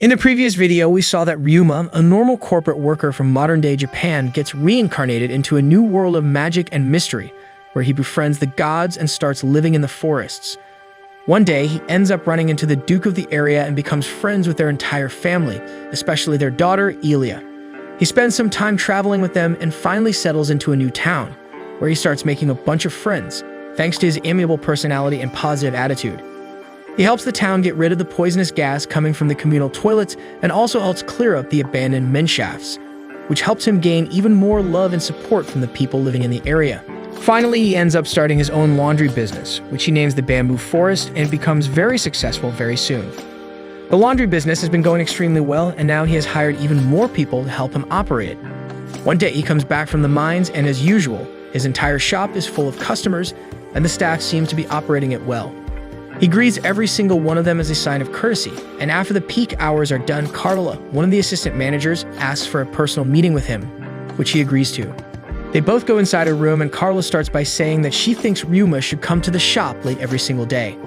In the previous video, we saw that Ryuma, a normal corporate worker from modern-day Japan, gets reincarnated into a new world of magic and mystery, where he befriends the gods and starts living in the forests. One day, he ends up running into the Duke of the area and becomes friends with their entire family, especially their daughter, Elia. He spends some time traveling with them and finally settles into a new town, where he starts making a bunch of friends, thanks to his amiable personality and positive attitude. He helps the town get rid of the poisonous gas coming from the communal toilets and also helps clear up the abandoned men shafts, which helps him gain even more love and support from the people living in the area. Finally, he ends up starting his own laundry business, which he names the Bamboo Forest, and becomes very successful very soon. The laundry business has been going extremely well, and now he has hired even more people to help him operate it. One day, he comes back from the mines, and as usual, his entire shop is full of customers, and the staff seem to be operating it well. He greets every single one of them as a sign of courtesy, and after the peak hours are done, Carla, one of the assistant managers, asks for a personal meeting with him, which he agrees to. They both go inside a room, and Carla starts by saying that she thinks Ryuma should come to the shop late every single day.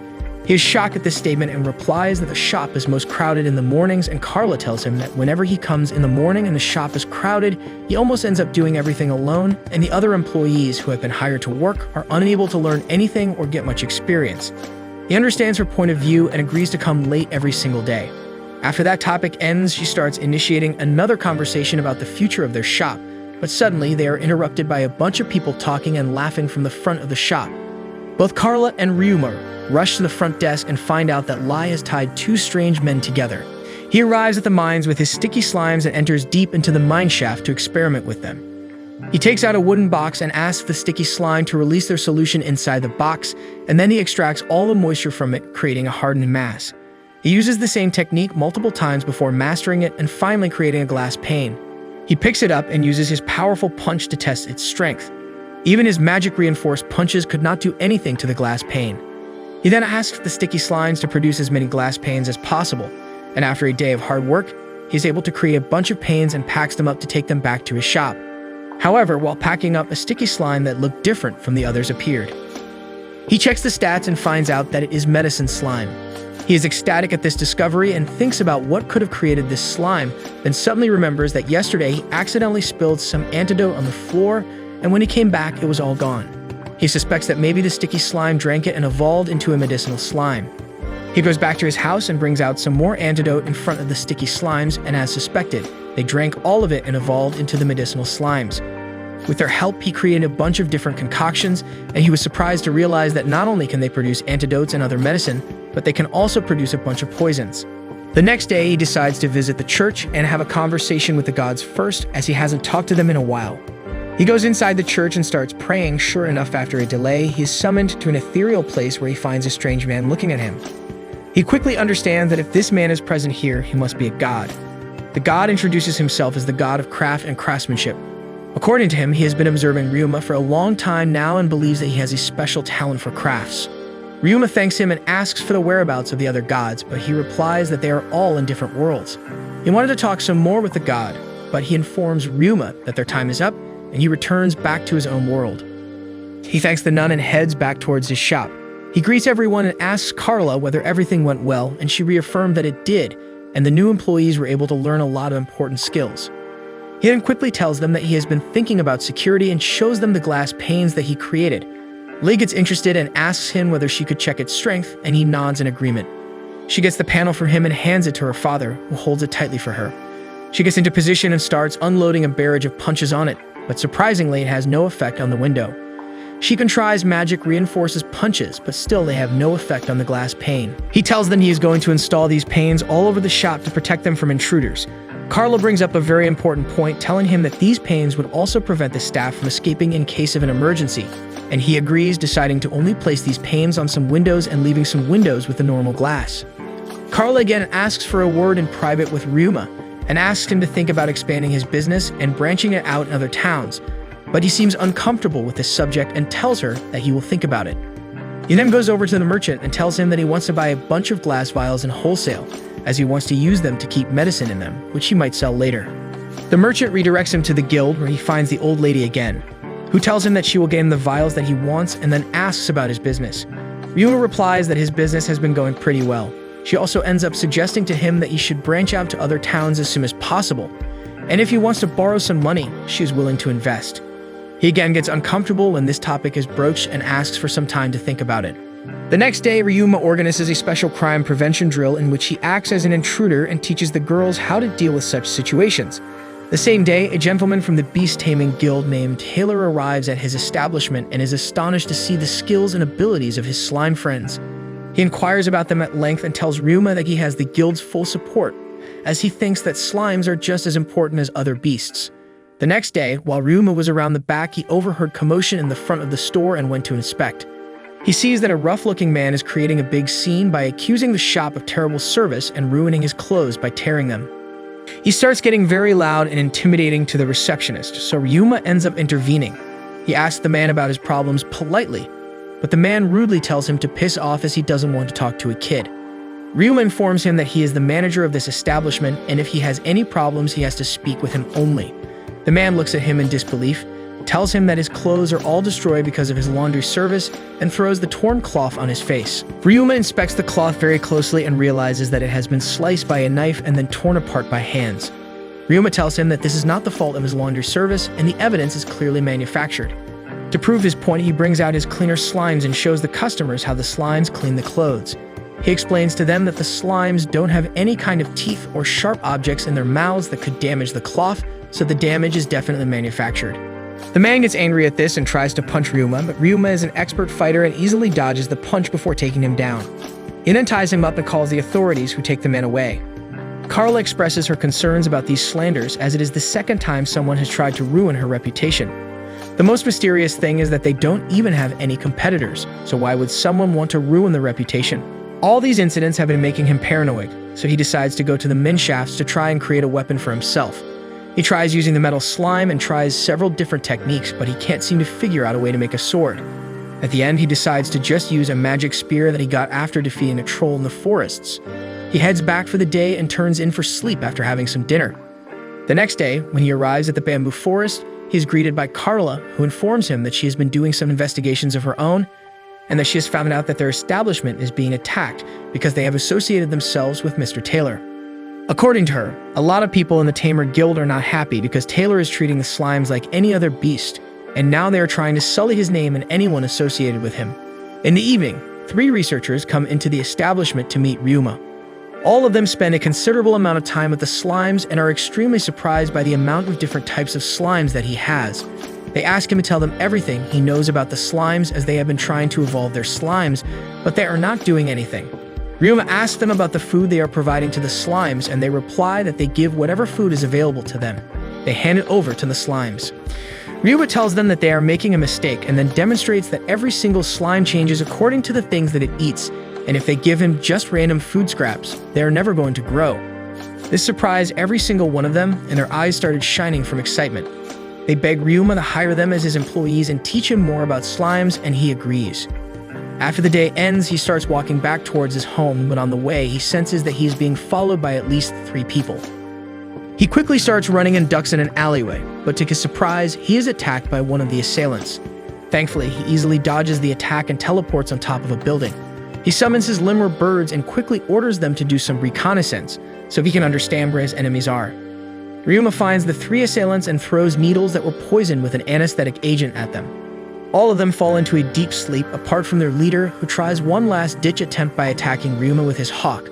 He is shocked at this statement and replies that the shop is most crowded in the mornings, and Carla tells him that whenever he comes in the morning and the shop is crowded, he almost ends up doing everything alone, and the other employees who have been hired to work are unable to learn anything or get much experience. He understands her point of view and agrees to come late every single day. After that topic ends, she starts initiating another conversation about the future of their shop, but suddenly they are interrupted by a bunch of people talking and laughing from the front of the shop. Both Carla and Ryuma rush to the front desk and find out that Lai has tied two strange men together. He arrives at the mines with his sticky slimes and enters deep into the mine shaft to experiment with them. He takes out a wooden box and asks the sticky slime to release their solution inside the box, and then he extracts all the moisture from it, creating a hardened mass. He uses the same technique multiple times before mastering it and finally creating a glass pane. He picks it up and uses his powerful punch to test its strength. Even his magic-reinforced punches could not do anything to the glass pane. He then asks the sticky slimes to produce as many glass panes as possible, and after a day of hard work, he's able to create a bunch of panes and packs them up to take them back to his shop. However, while packing up, a sticky slime that looked different from the others appeared. He checks the stats and finds out that it is medicine slime. He is ecstatic at this discovery and thinks about what could have created this slime, then suddenly remembers that yesterday he accidentally spilled some antidote on the floor, and when he came back, it was all gone. He suspects that maybe the sticky slime drank it and evolved into a medicinal slime. He goes back to his house and brings out some more antidote in front of the sticky slimes, and as suspected, they drank all of it and evolved into the medicinal slimes. With their help, he created a bunch of different concoctions, and he was surprised to realize that not only can they produce antidotes and other medicine, but they can also produce a bunch of poisons. The next day, he decides to visit the church and have a conversation with the gods first, as he hasn't talked to them in a while. He goes inside the church and starts praying. Sure enough, after a delay, he is summoned to an ethereal place where he finds a strange man looking at him. He quickly understands that if this man is present here, he must be a god. The god introduces himself as the god of craft and craftsmanship. According to him, he has been observing Ryuma for a long time now and believes that he has a special talent for crafts. Ryuma thanks him and asks for the whereabouts of the other gods, but he replies that they are all in different worlds. He wanted to talk some more with the god, but he informs Ryuma that their time is up, and he returns back to his own world. He thanks the nun and heads back towards his shop. He greets everyone and asks Carla whether everything went well, and she reaffirmed that it did, and the new employees were able to learn a lot of important skills. He then quickly tells them that he has been thinking about security and shows them the glass panes that he created. Lee gets interested and asks him whether she could check its strength, and he nods in agreement. She gets the panel from him and hands it to her father, who holds it tightly for her. She gets into position and starts unloading a barrage of punches on it, but surprisingly it has no effect on the window. She contrives magic reinforces punches, but still they have no effect on the glass pane. He tells them he is going to install these panes all over the shop to protect them from intruders. Carla brings up a very important point, telling him that these panes would also prevent the staff from escaping in case of an emergency, and he agrees, deciding to only place these panes on some windows and leaving some windows with the normal glass. Carla again asks for a word in private with Ryuma, and asks him to think about expanding his business and branching it out in other towns, but he seems uncomfortable with this subject and tells her that he will think about it. He then goes over to the merchant and tells him that he wants to buy a bunch of glass vials in wholesale, as he wants to use them to keep medicine in them, which he might sell later. The merchant redirects him to the guild, where he finds the old lady again, who tells him that she will get him the vials that he wants and then asks about his business. Ryuma replies that his business has been going pretty well. She also ends up suggesting to him that he should branch out to other towns as soon as possible, and if he wants to borrow some money, she is willing to invest. He again gets uncomfortable when this topic is broached and asks for some time to think about it. The next day, Ryuma organizes a special crime prevention drill in which he acts as an intruder and teaches the girls how to deal with such situations. The same day, a gentleman from the beast taming guild named Taylor arrives at his establishment and is astonished to see the skills and abilities of his slime friends. He inquires about them at length and tells Ryuma that he has the guild's full support, as he thinks that slimes are just as important as other beasts. The next day, while Ryuma was around the back, he overheard commotion in the front of the store and went to inspect. He sees that a rough-looking man is creating a big scene by accusing the shop of terrible service and ruining his clothes by tearing them. He starts getting very loud and intimidating to the receptionist, so Ryuma ends up intervening. He asks the man about his problems politely, but the man rudely tells him to piss off as he doesn't want to talk to a kid. Ryuma informs him that he is the manager of this establishment, and if he has any problems, he has to speak with him only. The man looks at him in disbelief, tells him that his clothes are all destroyed because of his laundry service, and throws the torn cloth on his face. Ryuma inspects the cloth very closely and realizes that it has been sliced by a knife and then torn apart by hands. Ryuma tells him that this is not the fault of his laundry service, and the evidence is clearly manufactured. To prove his point, he brings out his cleaner slimes and shows the customers how the slimes clean the clothes. He explains to them that the slimes don't have any kind of teeth or sharp objects in their mouths that could damage the cloth, so the damage is definitely manufactured. The man gets angry at this and tries to punch Ryuma, but Ryuma is an expert fighter and easily dodges the punch before taking him down. He then ties him up and calls the authorities, who take the man away. Carla expresses her concerns about these slanders, as it is the second time someone has tried to ruin her reputation. The most mysterious thing is that they don't even have any competitors, so why would someone want to ruin the reputation? All these incidents have been making him paranoid, so he decides to go to the min shafts to try and create a weapon for himself. He tries using the metal slime and tries several different techniques, but he can't seem to figure out a way to make a sword. At the end, he decides to just use a magic spear that he got after defeating a troll in the forests. He heads back for the day and turns in for sleep after having some dinner. The next day, when he arrives at the bamboo forest, he is greeted by Carla, who informs him that she has been doing some investigations of her own, and that she has found out that their establishment is being attacked because they have associated themselves with Mr. Taylor. According to her, a lot of people in the Tamer Guild are not happy because Taylor is treating the slimes like any other beast, and now they are trying to sully his name and anyone associated with him. In the evening, 3 researchers come into the establishment to meet Ryuma. All of them spend a considerable amount of time with the slimes and are extremely surprised by the amount of different types of slimes that he has. They ask him to tell them everything he knows about the slimes, as they have been trying to evolve their slimes, but they are not doing anything. Ryuma asks them about the food they are providing to the slimes, and they reply that they give whatever food is available to them. They hand it over to the slimes. Ryuma tells them that they are making a mistake and then demonstrates that every single slime changes according to the things that it eats, and if they give him just random food scraps, they are never going to grow. This surprised every single one of them, and their eyes started shining from excitement. They beg Ryuma to hire them as his employees and teach him more about slimes, and he agrees. After the day ends, he starts walking back towards his home, but on the way, he senses that he is being followed by at least 3 people. He quickly starts running and ducks in an alleyway, but to his surprise, he is attacked by one of the assailants. Thankfully, he easily dodges the attack and teleports on top of a building. He summons his limmer birds and quickly orders them to do some reconnaissance, so he can understand where his enemies are. Ryuma finds the 3 assailants and throws needles that were poisoned with an anesthetic agent at them. All of them fall into a deep sleep, apart from their leader, who tries one last-ditch attempt by attacking Ryuma with his hawk,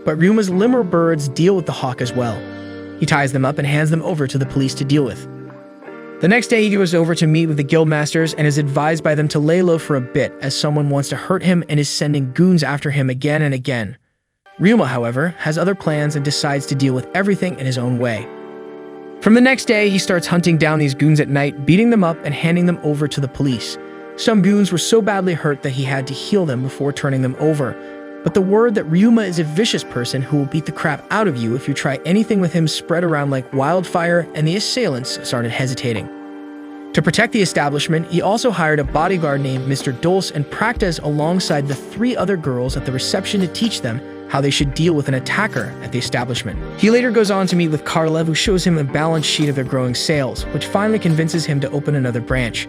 but Ryuma's limmer birds deal with the hawk as well. He ties them up and hands them over to the police to deal with. The next day, he goes over to meet with the guildmasters and is advised by them to lay low for a bit, as someone wants to hurt him and is sending goons after him again and again. Ryuma, however, has other plans and decides to deal with everything in his own way. From the next day, he starts hunting down these goons at night, beating them up and handing them over to the police. Some goons were so badly hurt that he had to heal them before turning them over, but the word that Ryuma is a vicious person who will beat the crap out of you if you try anything with him spread around like wildfire, and the assailants started hesitating. To protect the establishment, he also hired a bodyguard named Mr. Dulce and practiced alongside the 3 other girls at the reception to teach them how they should deal with an attacker at the establishment. He later goes on to meet with Karlev, who shows him a balance sheet of their growing sales, which finally convinces him to open another branch.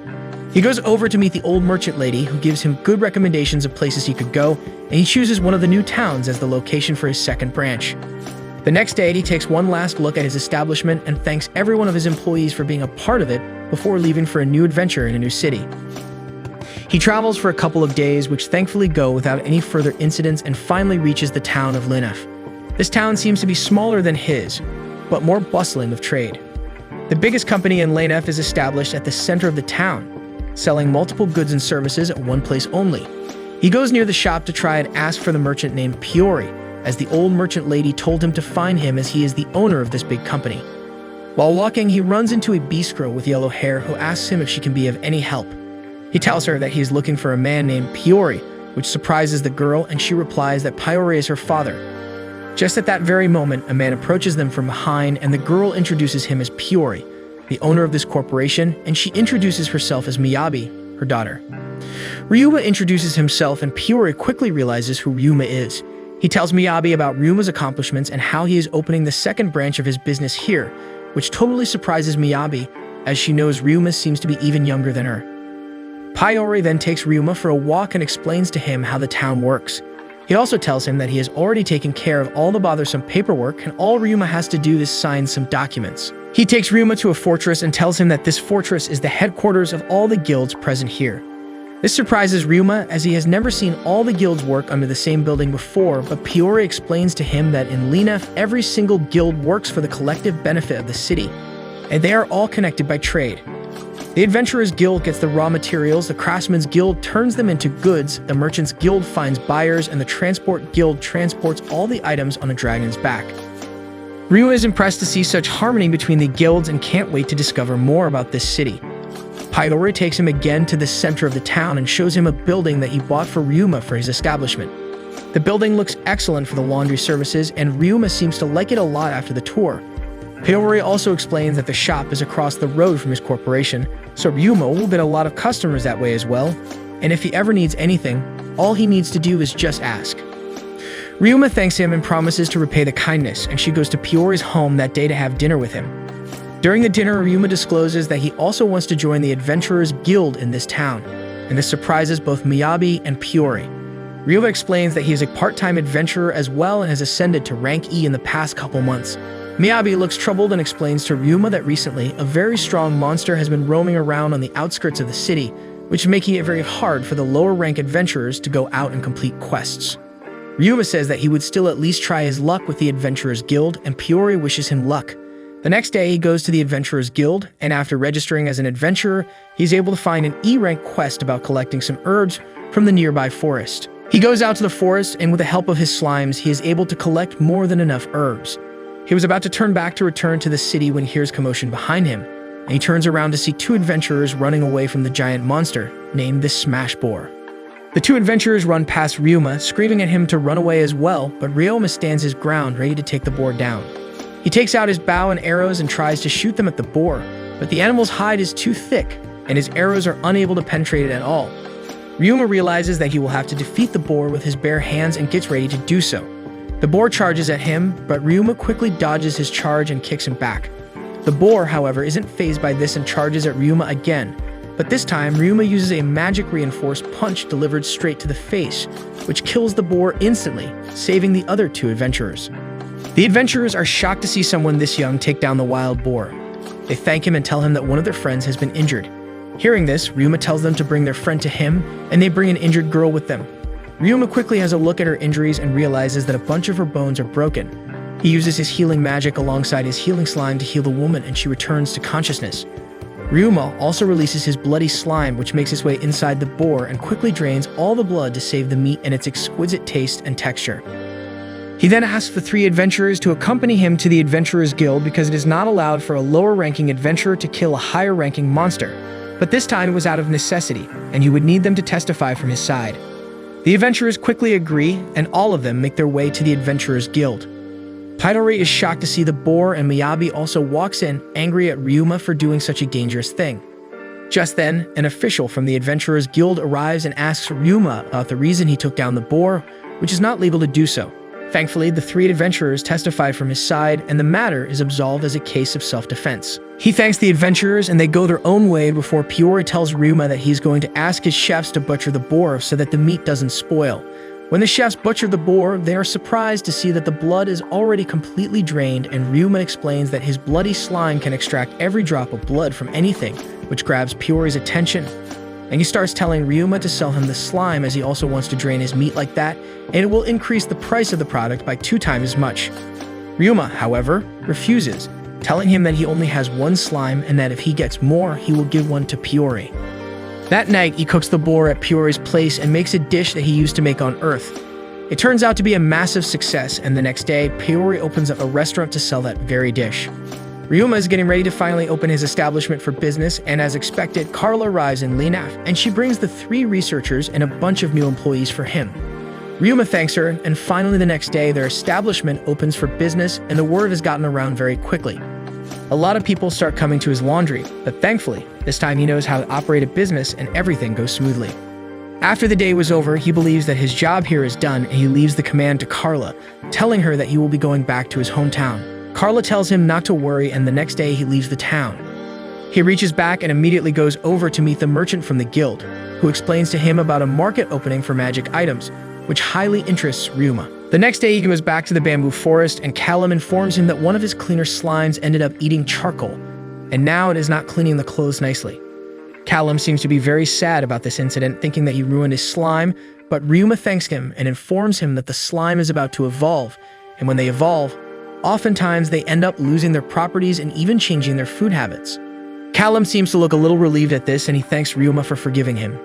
He goes over to meet the old merchant lady, who gives him good recommendations of places he could go, and he chooses one of the new towns as the location for his second branch. The next day, he takes one last look at his establishment and thanks every one of his employees for being a part of it before leaving for a new adventure in a new city. He travels for a couple of days, which thankfully go without any further incidents, and finally reaches the town of Linef. This town seems to be smaller than his, but more bustling of trade. The biggest company in Linef is established at the center of the town, selling multiple goods and services at one place only. He goes near the shop to try and ask for the merchant named Piori, as the old merchant lady told him to find him as he is the owner of this big company. While walking, he runs into a bistro with yellow hair who asks him if she can be of any help. He tells her that he is looking for a man named Piori, which surprises the girl, and she replies that Piori is her father. Just at that very moment, a man approaches them from behind, and the girl introduces him as Piori, the owner of this corporation, and she introduces herself as Miyabi, her daughter. Ryuma introduces himself, and Piori quickly realizes who Ryuma is. He tells Miyabi about Ryuma's accomplishments and how he is opening the second branch of his business here, which totally surprises Miyabi, as she knows Ryuma seems to be even younger than her. Piori then takes Ryuma for a walk and explains to him how the town works. He also tells him that he has already taken care of all the bothersome paperwork, and all Ryuma has to do is sign some documents. He takes Ryuma to a fortress and tells him that this fortress is the headquarters of all the guilds present here. This surprises Ryuma, as he has never seen all the guilds work under the same building before, but Piori explains to him that in Linef, every single guild works for the collective benefit of the city, and they are all connected by trade. The Adventurers Guild gets the raw materials, the Craftsman's Guild turns them into goods, the Merchants Guild finds buyers, and the Transport Guild transports all the items on a dragon's back. Ryuma is impressed to see such harmony between the guilds and can't wait to discover more about this city. Piori takes him again to the center of the town and shows him a building that he bought for Ryuma for his establishment. The building looks excellent for the laundry services, and Ryuma seems to like it a lot after the tour. Piori also explains that the shop is across the road from his corporation, so Ryuma will get a lot of customers that way as well, and if he ever needs anything, all he needs to do is just ask. Ryuma thanks him and promises to repay the kindness, and she goes to Piori's home that day to have dinner with him. During the dinner, Ryuma discloses that he also wants to join the Adventurers Guild in this town, and this surprises both Miyabi and Piori. Ryuma explains that he is a part-time adventurer as well and has ascended to rank E in the past couple months. Miyabi looks troubled and explains to Ryuma that recently, a very strong monster has been roaming around on the outskirts of the city, which is making it very hard for the lower-rank adventurers to go out and complete quests. Ryuma says that he would still at least try his luck with the Adventurers Guild, and Piori wishes him luck. The next day, he goes to the Adventurers Guild, and after registering as an adventurer, he's able to find an E-rank quest about collecting some herbs from the nearby forest. He goes out to the forest, and with the help of his slimes, he is able to collect more than enough herbs. He was about to turn back to return to the city when he hears commotion behind him, and he turns around to see two adventurers running away from the giant monster, named the Smash Boar. The two adventurers run past Ryuma, screaming at him to run away as well, but Ryuma stands his ground, ready to take the boar down. He takes out his bow and arrows and tries to shoot them at the boar, but the animal's hide is too thick, and his arrows are unable to penetrate it at all. Ryuma realizes that he will have to defeat the boar with his bare hands and gets ready to do so. The boar charges at him, but Ryuma quickly dodges his charge and kicks him back. The boar, however, isn't fazed by this and charges at Ryuma again, but this time Ryuma uses a magic-reinforced punch delivered straight to the face, which kills the boar instantly, saving the other two adventurers. The adventurers are shocked to see someone this young take down the wild boar. They thank him and tell him that one of their friends has been injured. Hearing this, Ryuma tells them to bring their friend to him, and they bring an injured girl with them. Ryuma quickly has a look at her injuries and realizes that a bunch of her bones are broken. He uses his healing magic alongside his healing slime to heal the woman, and she returns to consciousness. Ryuma also releases his bloody slime, which makes its way inside the boar and quickly drains all the blood to save the meat and its exquisite taste and texture. He then asks the three adventurers to accompany him to the Adventurers Guild because it is not allowed for a lower-ranking adventurer to kill a higher-ranking monster, but this time it was out of necessity, and he would need them to testify from his side. The adventurers quickly agree, and all of them make their way to the Adventurers Guild. Piori is shocked to see the boar, and Miyabi also walks in, angry at Ryuma for doing such a dangerous thing. Just then, an official from the Adventurers Guild arrives and asks Ryuma about the reason he took down the boar, which is not legal to do so. Thankfully, the three adventurers testify from his side, and the matter is absolved as a case of self-defense. He thanks the adventurers, and they go their own way before Peori tells Ryuma that he's going to ask his chefs to butcher the boar so that the meat doesn't spoil. When the chefs butcher the boar, they are surprised to see that the blood is already completely drained, and Ryuma explains that his bloody slime can extract every drop of blood from anything, which grabs Peori's attention. And he starts telling Ryuma to sell him the slime, as he also wants to drain his meat like that, and it will increase the price of the product by 2 times as much. Ryuma, however, refuses, telling him that he only has 1 slime and that if he gets more, he will give one to Peori. That night, he cooks the boar at Peori's place and makes a dish that he used to make on Earth. It turns out to be a massive success, and the next day, Peori opens up a restaurant to sell that very dish. Ryuma is getting ready to finally open his establishment for business, and as expected, Carla arrives in Linaf, and she brings the 3 researchers and a bunch of new employees for him. Ryuma thanks her, and finally the next day, their establishment opens for business, and the word has gotten around very quickly. A lot of people start coming to his laundry, but thankfully, this time he knows how to operate a business and everything goes smoothly. After the day was over, he believes that his job here is done, and he leaves the command to Carla, telling her that he will be going back to his hometown. Carla tells him not to worry, and the next day he leaves the town. He reaches back and immediately goes over to meet the merchant from the guild, who explains to him about a market opening for magic items, which highly interests Ryuma. The next day he goes back to the bamboo forest, and Callum informs him that one of his cleaner slimes ended up eating charcoal, and now it is not cleaning the clothes nicely. Callum seems to be very sad about this incident, thinking that he ruined his slime, but Ryuma thanks him and informs him that the slime is about to evolve, and when they evolve, oftentimes they end up losing their properties and even changing their food habits. Callum seems to look a little relieved at this, and he thanks Ryuma for forgiving him.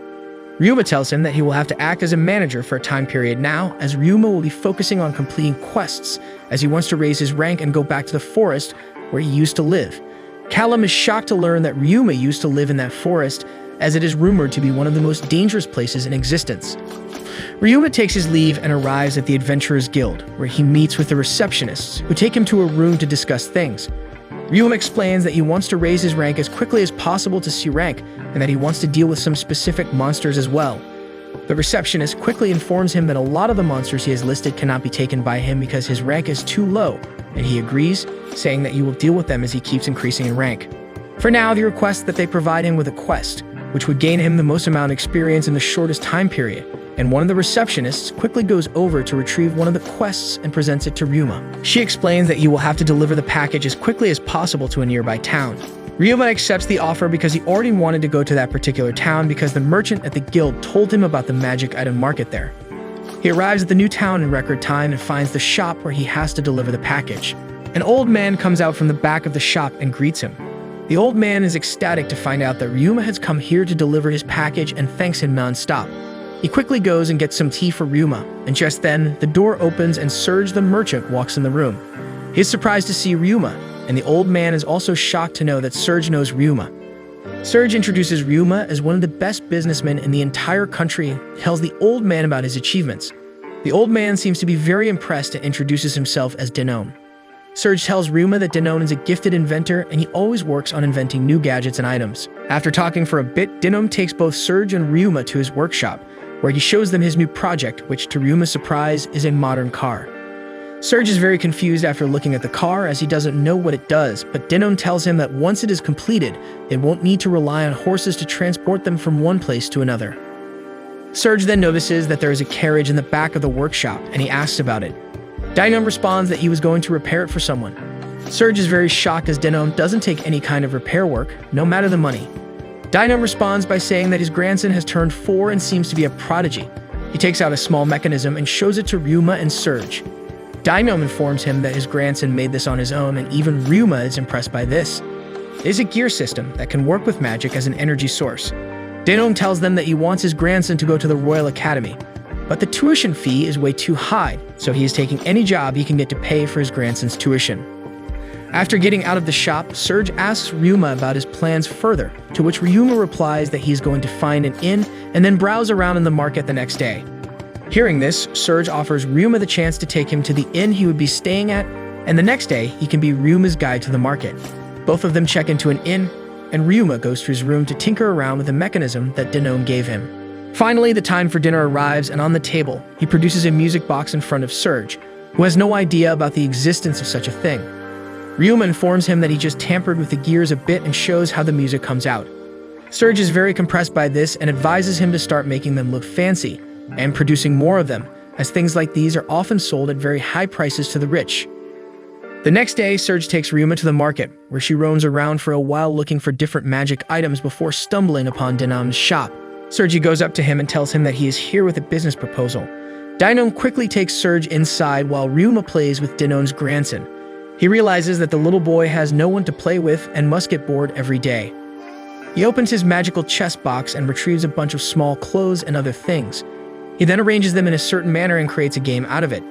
Ryuma tells him that he will have to act as a manager for a time period now, as Ryuma will be focusing on completing quests, as he wants to raise his rank and go back to the forest where he used to live. Callum is shocked to learn that Ryuma used to live in that forest, as it is rumored to be one of the most dangerous places in existence. Ryuma takes his leave and arrives at the Adventurers Guild, where he meets with the receptionists, who take him to a room to discuss things. Ryuma explains that he wants to raise his rank as quickly as possible to C rank, and that he wants to deal with some specific monsters as well. The receptionist quickly informs him that a lot of the monsters he has listed cannot be taken by him because his rank is too low, and he agrees, saying that he will deal with them as he keeps increasing in rank. For now, he requests that they provide him with a quest, which would gain him the most amount of experience in the shortest time period, and one of the receptionists quickly goes over to retrieve one of the quests and presents it to Ryuma. She explains that he will have to deliver the package as quickly as possible to a nearby town. Ryuma accepts the offer because he already wanted to go to that particular town because the merchant at the guild told him about the magic item market there. He arrives at the new town in record time and finds the shop where he has to deliver the package. An old man comes out from the back of the shop and greets him. The old man is ecstatic to find out that Ryuma has come here to deliver his package and thanks him non-stop. He quickly goes and gets some tea for Ryuma, and just then, the door opens and Serge the merchant walks in the room. He is surprised to see Ryuma, and the old man is also shocked to know that Serge knows Ryuma. Serge introduces Ryuma as one of the best businessmen in the entire country and tells the old man about his achievements. The old man seems to be very impressed and introduces himself as Denon. Serge tells Ryuma that Denon is a gifted inventor and he always works on inventing new gadgets and items. After talking for a bit, Denon takes both Serge and Ryuma to his workshop, where he shows them his new project, which to Ryuma's surprise is a modern car. Serge is very confused after looking at the car as he doesn't know what it does, but Denon tells him that once it is completed, they won't need to rely on horses to transport them from one place to another. Serge then notices that there is a carriage in the back of the workshop, and he asks about it. Denon responds that he was going to repair it for someone. Serge is very shocked as Denon doesn't take any kind of repair work, no matter the money. Denon responds by saying that his grandson has turned 4 and seems to be a prodigy. He takes out a small mechanism and shows it to Ryuma and Serge. Denon informs him that his grandson made this on his own, and even Ryuma is impressed by this. It is a gear system that can work with magic as an energy source. Denon tells them that he wants his grandson to go to the Royal Academy, but the tuition fee is way too high, so he is taking any job he can get to pay for his grandson's tuition. After getting out of the shop, Serge asks Ryuma about his plans further, to which Ryuma replies that he is going to find an inn and then browse around in the market the next day. Hearing this, Serge offers Ryuma the chance to take him to the inn he would be staying at, and the next day he can be Ryuma's guide to the market. Both of them check into an inn, and Ryuma goes to his room to tinker around with the mechanism that Denon gave him. Finally, the time for dinner arrives, and on the table, he produces a music box in front of Serge, who has no idea about the existence of such a thing. Ryuma informs him that he just tampered with the gears a bit and shows how the music comes out. Serge is very impressed by this and advises him to start making them look fancy and producing more of them, as things like these are often sold at very high prices to the rich. The next day, Serge takes Ryuma to the market, where she roams around for a while looking for different magic items before stumbling upon Denon's shop. Serge goes up to him and tells him that he is here with a business proposal. Denon quickly takes Serge inside while Ryuma plays with Denon's grandson. He realizes that the little boy has no one to play with and must get bored every day. He opens his magical chest box and retrieves a bunch of small clothes and other things. He then arranges them in a certain manner and creates a game out of it.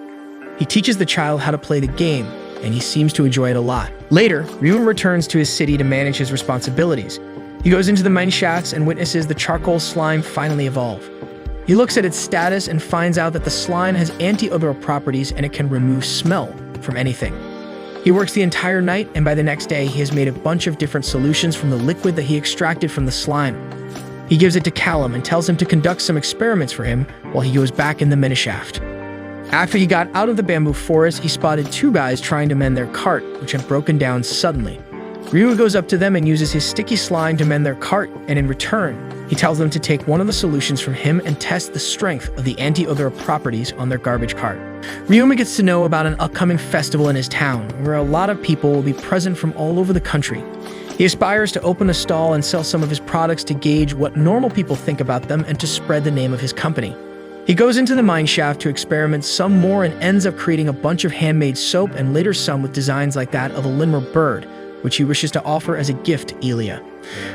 He teaches the child how to play the game, and he seems to enjoy it a lot. Later, Ryuma returns to his city to manage his responsibilities. He goes into the mine shafts and witnesses the charcoal slime finally evolve. He looks at its status and finds out that the slime has anti-odor properties and it can remove smell from anything. He works the entire night, and by the next day, he has made a bunch of different solutions from the liquid that he extracted from the slime. He gives it to Callum and tells him to conduct some experiments for him while he goes back in the mineshaft. After he got out of the bamboo forest, he spotted two guys trying to mend their cart, which had broken down suddenly. Ryuma goes up to them and uses his sticky slime to mend their cart, and in return, he tells them to take one of the solutions from him and test the strength of the anti-odor properties on their garbage cart. Ryuma gets to know about an upcoming festival in his town, where a lot of people will be present from all over the country. He aspires to open a stall and sell some of his products to gauge what normal people think about them and to spread the name of his company. He goes into the mine shaft to experiment some more and ends up creating a bunch of handmade soap and later some with designs like that of a lemur bird, which he wishes to offer as a gift to Elia.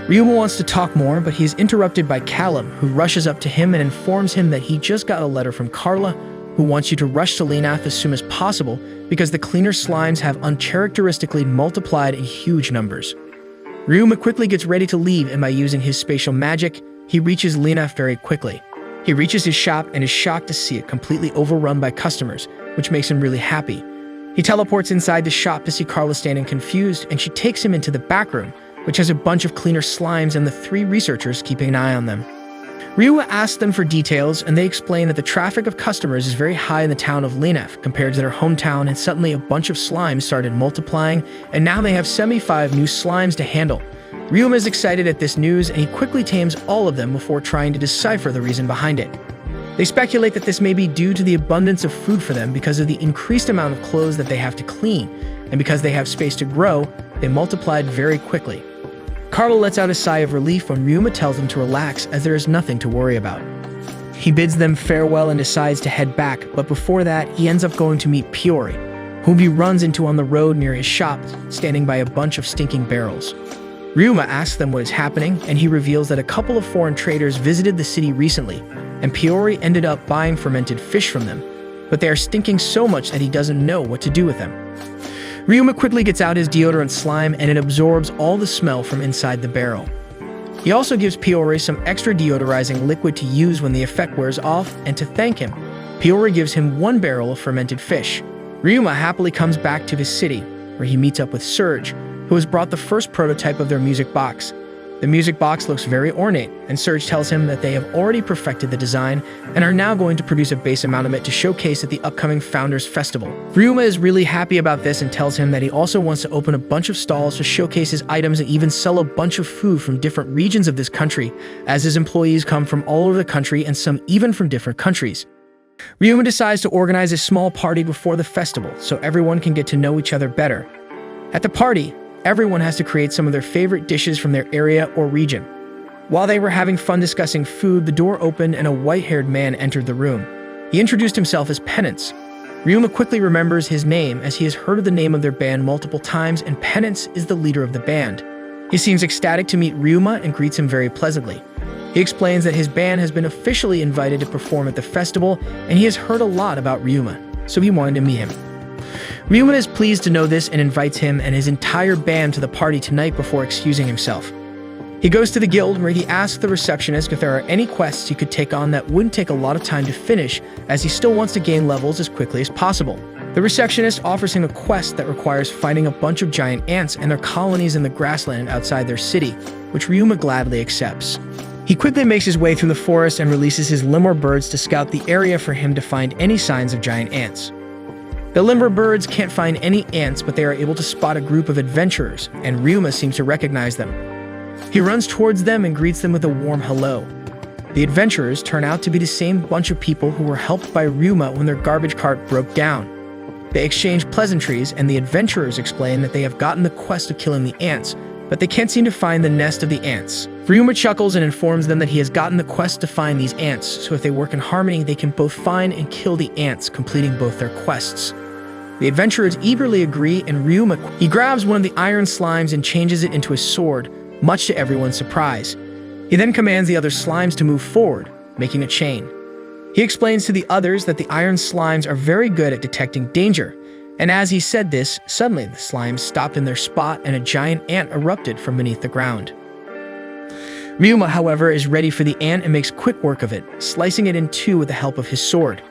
Ryuma wants to talk more, but he is interrupted by Callum, who rushes up to him and informs him that he just got a letter from Carla, who wants you to rush to Lenath as soon as possible because the cleaner slimes have uncharacteristically multiplied in huge numbers. Ryuma quickly gets ready to leave, and by using his spatial magic, he reaches Lenath very quickly. He reaches his shop and is shocked to see it completely overrun by customers, which makes him really happy. He teleports inside the shop to see Carla standing confused, and she takes him into the back room, which has a bunch of cleaner slimes and the three researchers keeping an eye on them. Ryuma asks them for details, and they explain that the traffic of customers is very high in the town of Lenath compared to their hometown, and suddenly a bunch of slimes started multiplying, and now they have 75 new slimes to handle. Ryuma is excited at this news, and he quickly tames all of them before trying to decipher the reason behind it. They speculate that this may be due to the abundance of food for them because of the increased amount of clothes that they have to clean, and because they have space to grow, they multiplied very quickly. Carla lets out a sigh of relief when Ryuma tells them to relax, as there is nothing to worry about. He bids them farewell and decides to head back, but before that, he ends up going to meet Piori, whom he runs into on the road near his shop, standing by a bunch of stinking barrels. Ryuma asks them what is happening, and he reveals that a couple of foreign traders visited the city recently, and Piori ended up buying fermented fish from them, but they are stinking so much that he doesn't know what to do with them. Ryuma quickly gets out his deodorant slime, and it absorbs all the smell from inside the barrel. He also gives Piori some extra deodorizing liquid to use when the effect wears off, and to thank him, Piori gives him one barrel of fermented fish. Ryuma happily comes back to his city, where he meets up with Serge, who has brought the first prototype of their music box. The music box looks very ornate, and Serge tells him that they have already perfected the design and are now going to produce a base amount of it to showcase at the upcoming Founders Festival. Ryuma is really happy about this and tells him that he also wants to open a bunch of stalls to showcase his items and even sell a bunch of food from different regions of this country, as his employees come from all over the country and some even from different countries. Ryuma decides to organize a small party before the festival so everyone can get to know each other better. At the party, everyone has to create some of their favorite dishes from their area or region. While they were having fun discussing food, the door opened and a white-haired man entered the room. He introduced himself as Penance. Ryuma quickly remembers his name as he has heard of the name of their band multiple times, and Penance is the leader of the band. He seems ecstatic to meet Ryuma and greets him very pleasantly. He explains that his band has been officially invited to perform at the festival, and he has heard a lot about Ryuma, so he wanted to meet him. Ryuma is pleased to know this and invites him and his entire band to the party tonight before excusing himself. He goes to the guild where he asks the receptionist if there are any quests he could take on that wouldn't take a lot of time to finish, as he still wants to gain levels as quickly as possible. The receptionist offers him a quest that requires finding a bunch of giant ants and their colonies in the grassland outside their city, which Ryuma gladly accepts. He quickly makes his way through the forest and releases his lemur birds to scout the area for him to find any signs of giant ants. The limber birds can't find any ants, but they are able to spot a group of adventurers, and Ryuma seems to recognize them. He runs towards them and greets them with a warm hello. The adventurers turn out to be the same bunch of people who were helped by Ryuma when their garbage cart broke down. They exchange pleasantries, and the adventurers explain that they have gotten the quest of killing the ants, but they can't seem to find the nest of the ants. Ryuma chuckles and informs them that he has gotten the quest to find these ants, so if they work in harmony, they can both find and kill the ants, completing both their quests. The adventurers eagerly agree, and Ryuma grabs one of the iron slimes and changes it into a sword, much to everyone's surprise. He then commands the other slimes to move forward, making a chain. He explains to the others that the iron slimes are very good at detecting danger, and as he said this, suddenly the slimes stopped in their spot and a giant ant erupted from beneath the ground. Ryuma, however, is ready for the ant and makes quick work of it, slicing it in two with the help of his sword.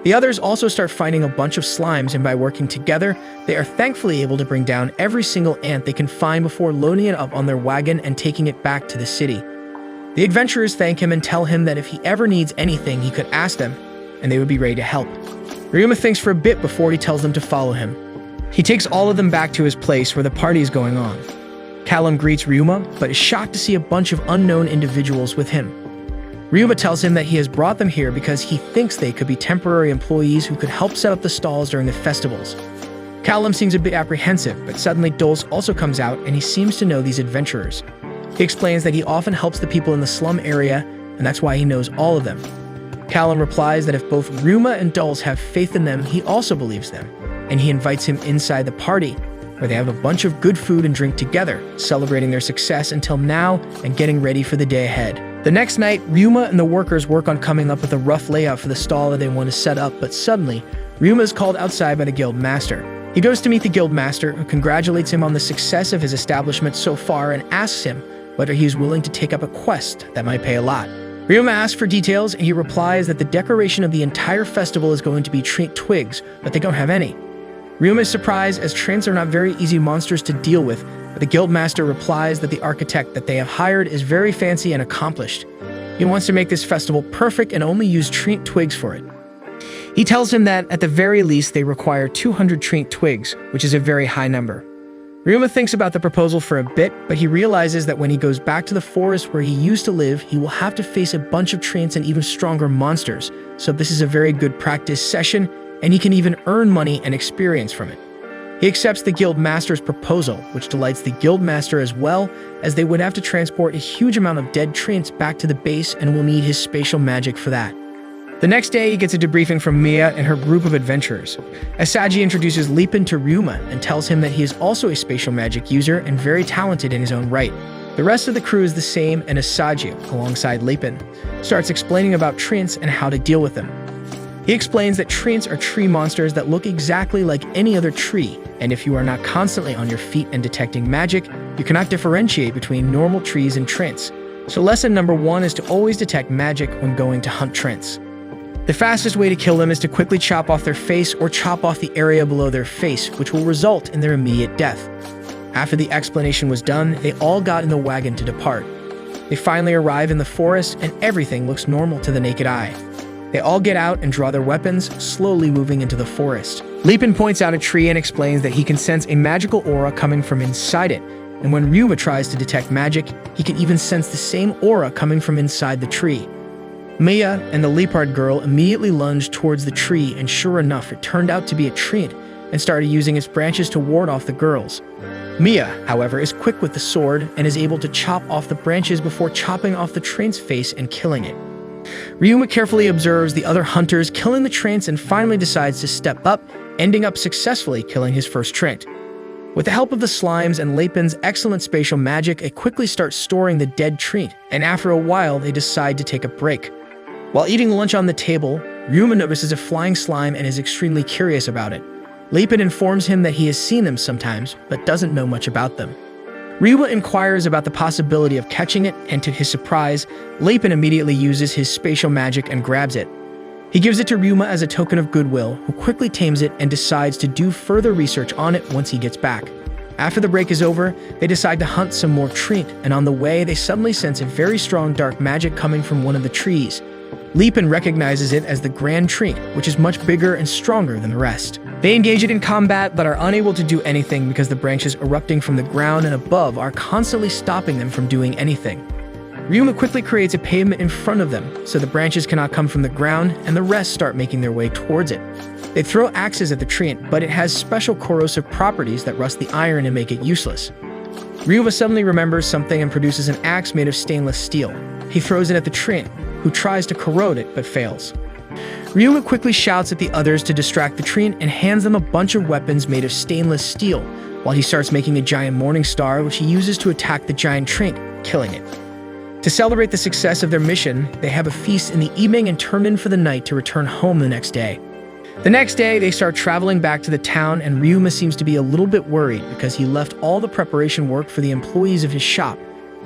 The others also start finding a bunch of slimes, and by working together, they are thankfully able to bring down every single ant they can find before loading it up on their wagon and taking it back to the city. The adventurers thank him and tell him that if he ever needs anything, he could ask them, and they would be ready to help. Ryuma thinks for a bit before he tells them to follow him. He takes all of them back to his place where the party is going on. Callum greets Ryuma, but is shocked to see a bunch of unknown individuals with him. Ryuma tells him that he has brought them here because he thinks they could be temporary employees who could help set up the stalls during the festivals. Callum seems a bit apprehensive, but suddenly Dulce also comes out and he seems to know these adventurers. He explains that he often helps the people in the slum area, and that's why he knows all of them. Callum replies that if both Ryuma and Dulce have faith in them, he also believes them, and he invites him inside the party, where they have a bunch of good food and drink together, celebrating their success until now and getting ready for the day ahead. The next night, Ryuma and the workers work on coming up with a rough layout for the stall that they want to set up, but suddenly, Ryuma is called outside by the guild master. He goes to meet the guild master, who congratulates him on the success of his establishment so far and asks him whether he is willing to take up a quest that might pay a lot. Ryuma asks for details, and he replies that the decoration of the entire festival is going to be tree twigs, but they don't have any. Ryuma is surprised, as trants are not very easy monsters to deal with, but the guildmaster replies that the architect that they have hired is very fancy and accomplished. He wants to make this festival perfect and only use tree twigs for it. He tells him that, at the very least, they require 200 tree twigs, which is a very high number. Ryuma thinks about the proposal for a bit, but he realizes that when he goes back to the forest where he used to live, he will have to face a bunch of trants and even stronger monsters, so this is a very good practice session, and he can even earn money and experience from it. He accepts the guild master's proposal, which delights the guild master as well, as they would have to transport a huge amount of dead trants back to the base and will need his spatial magic for that. The next day, he gets a debriefing from Mia and her group of adventurers. Asagi introduces Lipin to Ryuma and tells him that he is also a spatial magic user and very talented in his own right. The rest of the crew is the same, and Asagi, alongside Lipin, starts explaining about trants and how to deal with them. He explains that trants are tree monsters that look exactly like any other tree, and if you are not constantly on your feet and detecting magic, you cannot differentiate between normal trees and trants. So lesson number 1 is to always detect magic when going to hunt trants. The fastest way to kill them is to quickly chop off their face or chop off the area below their face, which will result in their immediate death. After the explanation was done, they all got in the wagon to depart. They finally arrive in the forest, and everything looks normal to the naked eye. They all get out and draw their weapons, slowly moving into the forest. Lipin points out a tree and explains that he can sense a magical aura coming from inside it, and when Ryuma tries to detect magic, he can even sense the same aura coming from inside the tree. Mia and the leopard girl immediately lunged towards the tree, and sure enough, it turned out to be a treant and started using its branches to ward off the girls. Mia, however, is quick with the sword and is able to chop off the branches before chopping off the treant's face and killing it. Ryuma carefully observes the other hunters killing the trants and finally decides to step up, ending up successfully killing his first treant. With the help of the slimes and Lipin's excellent spatial magic, it quickly starts storing the dead treant, and after a while, they decide to take a break. While eating lunch on the table, Ryuma notices a flying slime and is extremely curious about it. Lipin informs him that he has seen them sometimes, but doesn't know much about them. Ryuma inquires about the possibility of catching it, and to his surprise, Lipin immediately uses his spatial magic and grabs it. He gives it to Ryuma as a token of goodwill, who quickly tames it and decides to do further research on it once he gets back. After the break is over, they decide to hunt some more treant, and on the way, they suddenly sense a very strong dark magic coming from one of the trees. Leapin recognizes it as the Grand Tree, which is much bigger and stronger than the rest. They engage it in combat, but are unable to do anything because the branches erupting from the ground and above are constantly stopping them from doing anything. Ryuma quickly creates a pavement in front of them, so the branches cannot come from the ground, and the rest start making their way towards it. They throw axes at the tree, but it has special corrosive properties that rust the iron and make it useless. Ryuma suddenly remembers something and produces an axe made of stainless steel. He throws it at the tree, who tries to corrode it but fails. Ryuma quickly shouts at the others to distract the tree and hands them a bunch of weapons made of stainless steel, while he starts making a giant morning star which he uses to attack the giant tree, killing it. To celebrate the success of their mission, they have a feast in the evening and turn in for the night to return home the next day. The next day, they start traveling back to the town, and Ryuma seems to be a little bit worried because he left all the preparation work for the employees of his shop,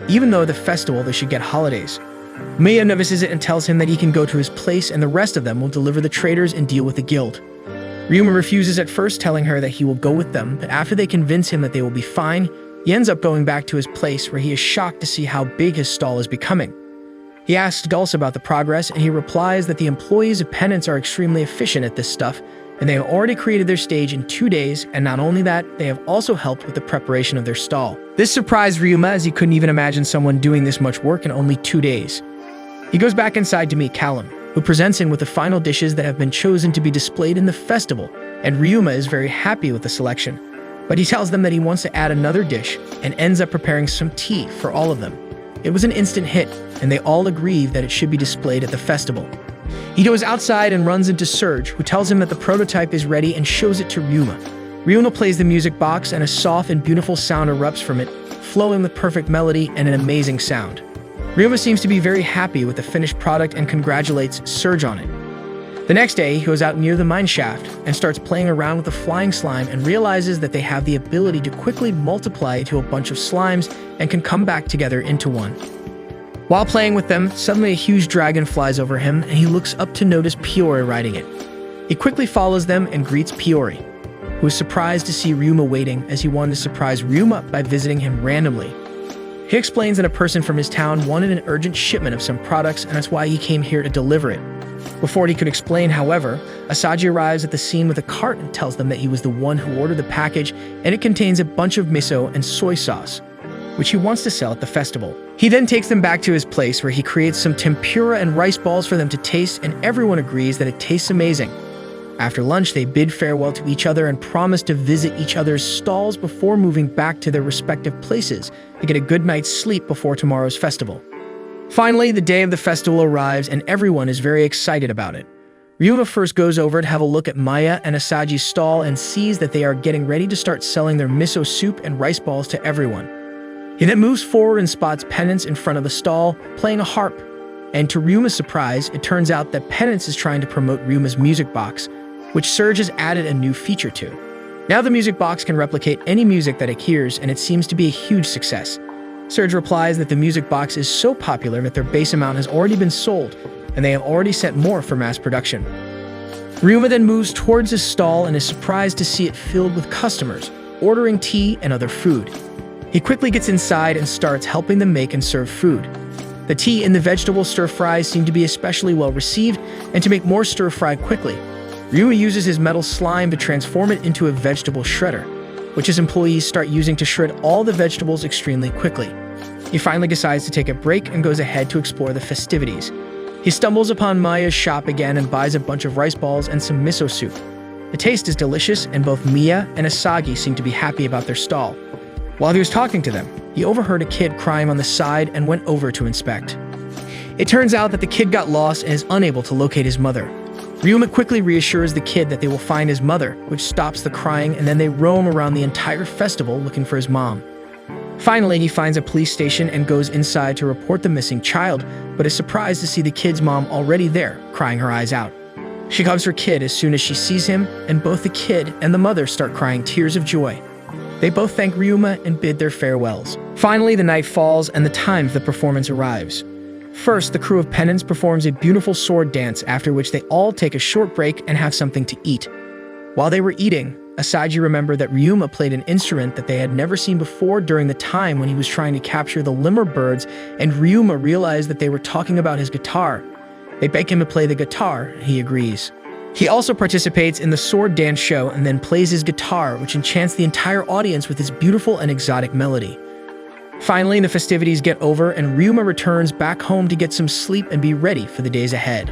even though the festival they should get holidays. Mia notices it and tells him that he can go to his place and the rest of them will deliver the traders and deal with the guild. Ryuma refuses at first, telling her that he will go with them, but after they convince him that they will be fine, he ends up going back to his place where he is shocked to see how big his stall is becoming. He asks Dulce about the progress, and he replies that the employees of Penance are extremely efficient at this stuff, and they have already created their stage in 2 days, and not only that, they have also helped with the preparation of their stall. This surprised Ryuma, as he couldn't even imagine someone doing this much work in only 2 days. He goes back inside to meet Callum, who presents him with the final dishes that have been chosen to be displayed in the festival, and Ryuma is very happy with the selection. But he tells them that he wants to add another dish, and ends up preparing some tea for all of them. It was an instant hit, and they all agree that it should be displayed at the festival. He goes outside and runs into Serge, who tells him that the prototype is ready and shows it to Ryuma. Ryuma plays the music box, and a soft and beautiful sound erupts from it, flowing with perfect melody and an amazing sound. Ryuma seems to be very happy with the finished product and congratulates Serge on it. The next day, he goes out near the mine shaft and starts playing around with the flying slime and realizes that they have the ability to quickly multiply to a bunch of slimes and can come back together into one. While playing with them, suddenly a huge dragon flies over him and he looks up to notice Piori riding it. He quickly follows them and greets Piori, who is surprised to see Ryuma waiting, as he wanted to surprise Ryuma by visiting him randomly. He explains that a person from his town wanted an urgent shipment of some products, and that's why he came here to deliver it. Before he could explain, however, Asagi arrives at the scene with a cart and tells them that he was the one who ordered the package, and it contains a bunch of miso and soy sauce, which he wants to sell at the festival. He then takes them back to his place, where he creates some tempura and rice balls for them to taste, and everyone agrees that it tastes amazing. After lunch, they bid farewell to each other and promise to visit each other's stalls before moving back to their respective places to get a good night's sleep before tomorrow's festival. Finally, the day of the festival arrives and everyone is very excited about it. Ryuma first goes over to have a look at Maya and Asagi's stall and sees that they are getting ready to start selling their miso soup and rice balls to everyone. He then moves forward and spots Penance in front of the stall, playing a harp. And to Ryuma's surprise, it turns out that Penance is trying to promote Ryuma's music box, which Serge has added a new feature to. Now the music box can replicate any music that it hears, and it seems to be a huge success. Serge replies that the music box is so popular that their base amount has already been sold, and they have already sent more for mass production. Ryuma then moves towards his stall and is surprised to see it filled with customers, ordering tea and other food. He quickly gets inside and starts helping them make and serve food. The tea and the vegetable stir-fries seem to be especially well received, and to make more stir-fry quickly, Ryuma uses his metal slime to transform it into a vegetable shredder, which his employees start using to shred all the vegetables extremely quickly. He finally decides to take a break and goes ahead to explore the festivities. He stumbles upon Maya's shop again and buys a bunch of rice balls and some miso soup. The taste is delicious, and both Mia and Asagi seem to be happy about their stall. While he was talking to them, he overheard a kid crying on the side and went over to inspect. It turns out that the kid got lost and is unable to locate his mother. Ryuma quickly reassures the kid that they will find his mother, which stops the crying, and then they roam around the entire festival looking for his mom. Finally, he finds a police station and goes inside to report the missing child, but is surprised to see the kid's mom already there, crying her eyes out. She hugs her kid as soon as she sees him, and both the kid and the mother start crying tears of joy. They both thank Ryuma and bid their farewells. Finally, the night falls and the time for the performance arrives. First, the crew of Penance performs a beautiful sword dance, after which they all take a short break and have something to eat. While they were eating, Asagi remembered that Ryuma played an instrument that they had never seen before during the time when he was trying to capture the lemur birds, and Ryuma realized that they were talking about his guitar. They beg him to play the guitar, and he agrees. He also participates in the sword dance show and then plays his guitar, which enchants the entire audience with his beautiful and exotic melody. Finally, the festivities get over and Ryuma returns back home to get some sleep and be ready for the days ahead.